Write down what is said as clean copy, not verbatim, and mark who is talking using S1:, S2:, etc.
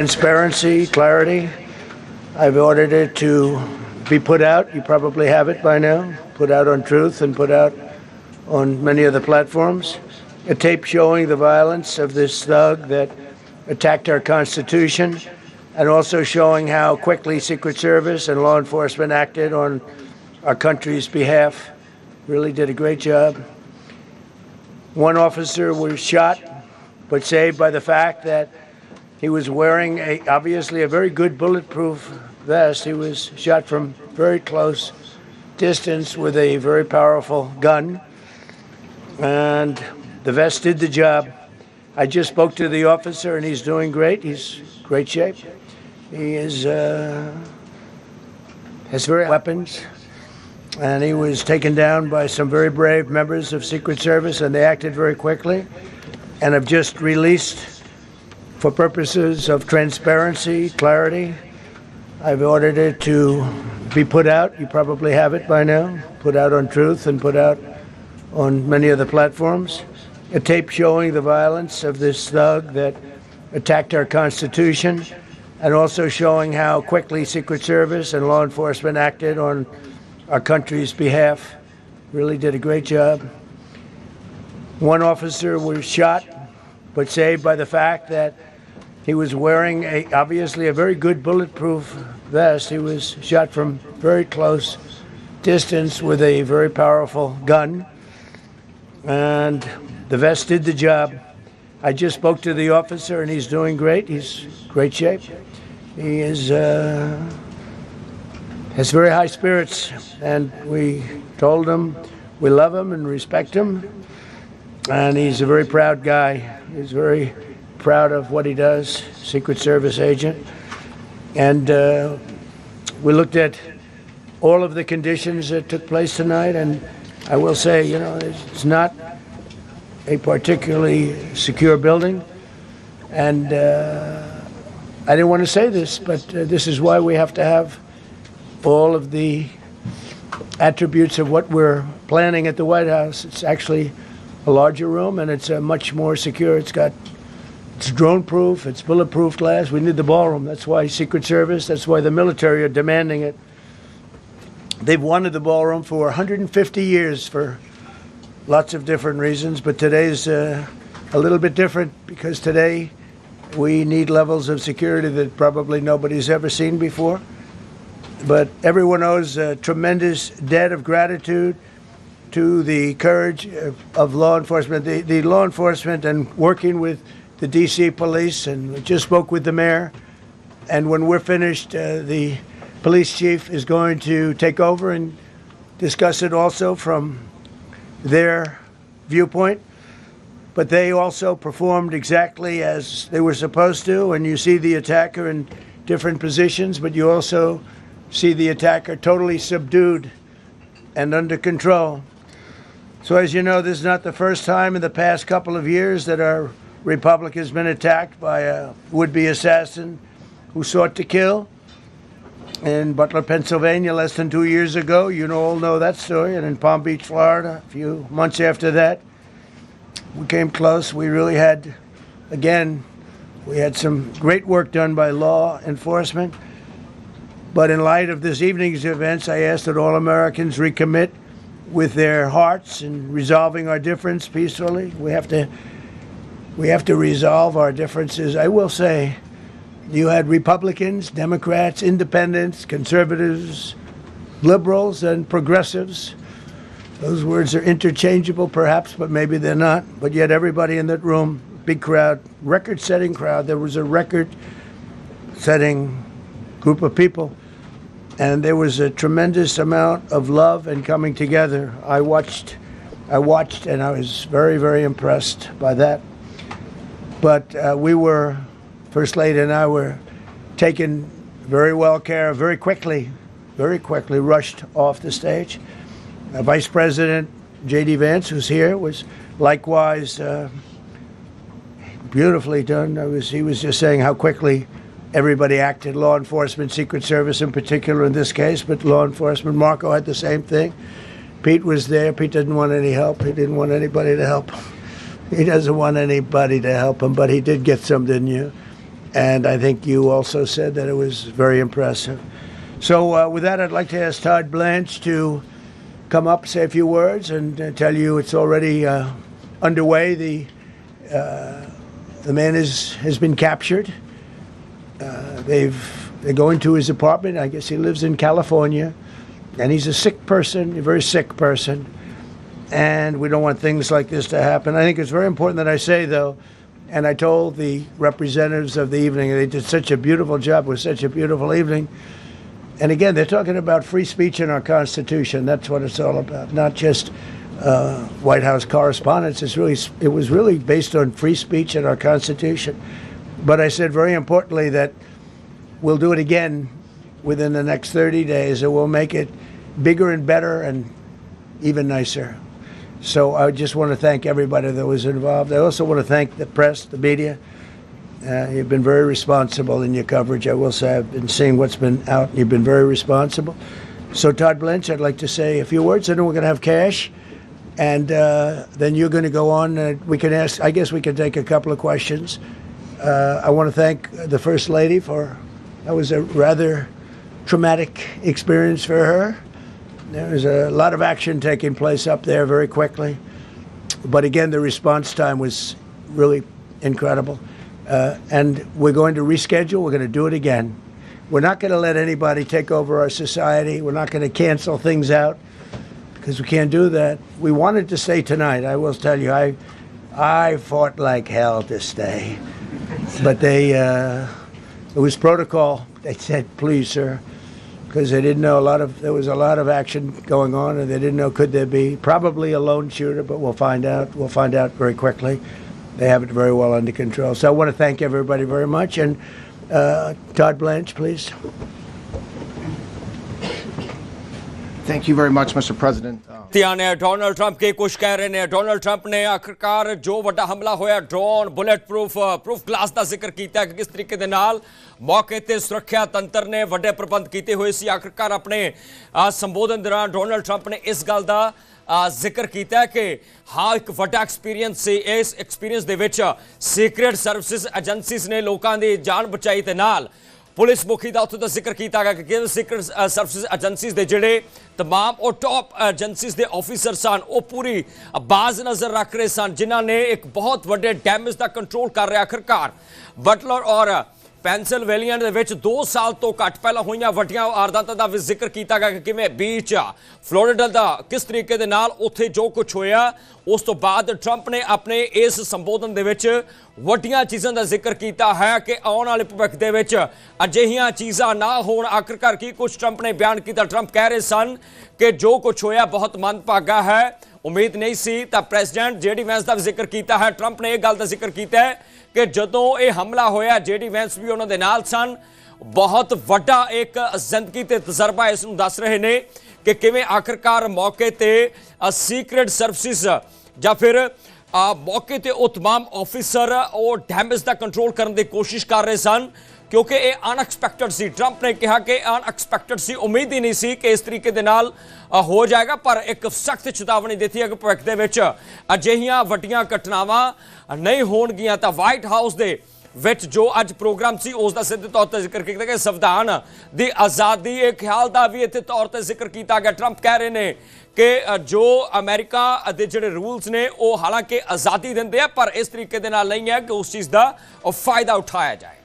S1: Transparency, clarity. I've ordered it to be put out. You probably have it by now. Put out on Truth and put out on many other platforms. A tape showing the violence of this thug that attacked our Constitution, and also showing how quickly Secret Service and law enforcement acted on our country's behalf. Really did a great job. One officer was shot, but saved by the fact that he was wearing obviously a very good bulletproof vest. He was shot from very close distance with a very powerful gun, and the vest did the job. I just spoke to the officer, and he's doing great. He's in great shape. He has very weapons, and he was taken down by some very brave members of Secret Service, and they acted very quickly, and have just released, for purposes of transparency, clarity, I've ordered it to be put out. You probably have it by now. Put out on Truth and put out on many other platforms. A tape showing the violence of this thug that attacked our Constitution, and also showing how quickly Secret Service and law enforcement acted on our country's behalf. Really did a great job. One officer was shot, but saved by the fact that he was wearing obviously a very good bulletproof vest. He was shot from very close distance with a very powerful gun, and the vest did the job. I just spoke to the officer, and he's doing great. He's in great shape. He has very high spirits, and we told him we love him and respect him, and he's a very proud guy. He's very proud of what he does, Secret Service agent. And we looked at all of the conditions that took place tonight, and I will say, you know, it's not a particularly secure building. And I didn't want to say this, but this is why we have to have all of the attributes of what we're planning at the White House. It's actually a larger room, and it's much more secure. It's drone-proof, it's bulletproof glass. We need the ballroom. That's why Secret Service, that's why the military are demanding it. They've wanted the ballroom for 150 years for lots of different reasons, but today's a little bit different, because today we need levels of security that probably nobody's ever seen before. But everyone owes a tremendous debt of gratitude to the courage of law enforcement, the law enforcement, and working with the D.C. police, and we just spoke with the mayor. And when we're finished, the police chief is going to take over and discuss it also from their viewpoint. But they also performed exactly as they were supposed to, and you see the attacker in different positions, but you also see the attacker totally subdued and under control. So as you know, this is not the first time in the past couple of years that our republic has been attacked by a would-be assassin who sought to kill. In Butler, Pennsylvania, less than 2 years ago, you all know that story, and in Palm Beach, Florida, a few months after that, we came close. We really had, again, we had some great work done by law enforcement. But in light of this evening's events, I asked that all Americans recommit with their hearts in resolving our difference peacefully. We have to resolve our differences. I will say, you had Republicans, Democrats, independents, conservatives, liberals, and progressives. Those words are interchangeable, perhaps, but maybe they're not. But yet everybody in that room, big crowd, record-setting crowd. There was a record-setting group of people. And there was a tremendous amount of love and coming together. I watched, and I was very, very impressed by that. But First Lady and I were taken very well care of, very quickly rushed off the stage. Vice President J.D. Vance, who's here, was likewise beautifully done. He was just saying how quickly everybody acted, law enforcement, Secret Service in particular in this case, but law enforcement. Marco had the same thing. Pete was there. Pete didn't want any help. He didn't want anybody to help him. He doesn't want anybody to help him, but he did get some, didn't you? And I think you also said that it was very impressive. So with that, I'd like to ask Todd Blanche to come up, say a few words, and tell you it's already underway. The man has been captured. They're going to his apartment. I guess he lives in California, and he's a sick person, a very sick person, and we don't want things like this to happen. I think it's very important that I say, though, and I told the representatives of the evening, they did such a beautiful job. It was such a beautiful evening. And again, they're talking about free speech in our Constitution. That's what it's all about, not just White House correspondence. It was really based on free speech in our Constitution. But I said very importantly that we'll do it again within the next 30 days, and we'll make it bigger and better and even nicer. So I just want to thank everybody that was involved. I also want to thank the press, the media. You've been very responsible in your coverage. I will say I've been seeing what's been out, and you've been very responsible. So Todd Blanche, I'd like to say a few words, and then we're going to have cash. And then you're going to go on. We can ask, I guess we can take a couple of questions. I want to thank the First Lady that was a rather traumatic experience for her. There was a lot of action taking place up there very quickly. But again, the response time was really incredible. And we're going to reschedule. We're going to do it again. We're not going to let anybody take over our society. We're not going to cancel things out because we can't do that. We wanted to stay tonight. I will tell you, I fought like hell to stay. But it was protocol. They said, please, sir, because they didn't know there was a lot of action going on, and they didn't know could there be probably a lone shooter, but we'll find out. We'll find out very quickly. They have it very well under control. So I want to thank everybody very much. And Todd Blanche, please.
S2: Thank you very much, Mr. President.
S3: ने Donald Trump के कुछ कह रहे हैं Donald Trump ने आखिरकार जो वड्डा हमला होया ड्रोन बुलेट प्रूफ ग्लास का जिक्र किया कि किस तरीके दे नाल मौके ते सुरक्षा तंत्र ने वड्डे प्रबंध किए हुए सी आखिरकार अपने संबोधन दौरान डोनाल्ड ट्रंप ने इस गल का जिक्र किया कि हाँ एक वड्डा एक्सपीरियंस से इस एक्सपीरियंस दे विच सीक्रेट सर्विसिज एजेंसीज ने लोगों की जान बचाई ते नाल पुलिस मुखी का उत्थों का जिक्र किया गया कि सीक्रेट सर्विसिज एजेंसीज के जोड़े तमाम और टॉप एजेंसीज के ऑफिसर सन वो पूरी बाज नज़र रख रहे सन जिन्हों ने एक बहुत बड़े डैमेज का कंट्रोल कर रहे आखिरकार बटलर और पेंसिलवेनिया दे विच 2 साल तो घट पहला हुई वड्डियां वारदातां दा भी जिक्र किया गया कि किवें बीच फ्लोरिडा का किस तरीके दे नाल उत्थे जो कुछ होया उस तो बाद ट्रंप ने अपने इस संबोधन दे विच वड्डियां चीज़ां दा जिक्र किया है कि आने वाले भविख दे विच अजिहियां चीज़ां ना होण आखिरकार की कुछ ट्रंप ने बयान किया ट्रंप कह रहे सन कि जो कुछ होया बहुत मंदभागा है उम्मीद नहीं सी तां प्रेसिडेंट जेडी वैंस का भी जिक्र किया है ट्रंप ने एक गल का जिक्र किया है कि जदों ये हमला होया जेडी वैंस भी उन्होंने नाल सन बहुत वड्डा एक जिंदगी ते तजर्बा इसनूं दस रहे ने कि किवें आखिरकार मौके ते सीक्रेट सर्विसिज या फिर मौके ते वो तमाम ऑफिसर वो डैमेज का कंट्रोल करने की कोशिश कर रहे सन क्योंकि ये अनएक्सपैक्टेड सी ट्रंप ने कहा कि अनएक्सपैक्टेड सी उम्मीद ही नहीं सी कि इस तरीके दे नाल हो जाएगा पर एक सख्त चेतावनी दी थी कि भविख दे विच अजिहियां वड्डियां घटनावां नहीं होणगियां तां वाइट हाउस दे विच जो अज प्रोग्राम सी उसका सीधे तौर पर जिक्र किया कि संविधान की आज़ादी एक ख्याल का भी इत्थे तौर पर जिक्र किया गया ट्रंप कह रहे हैं कि जो अमेरिका के जोड़े रूल्स ने वो हालांकि आज़ादी देंदे पर इस तरीके दे नाल नहीं है कि उस चीज़ का फायदा उठाया जाए।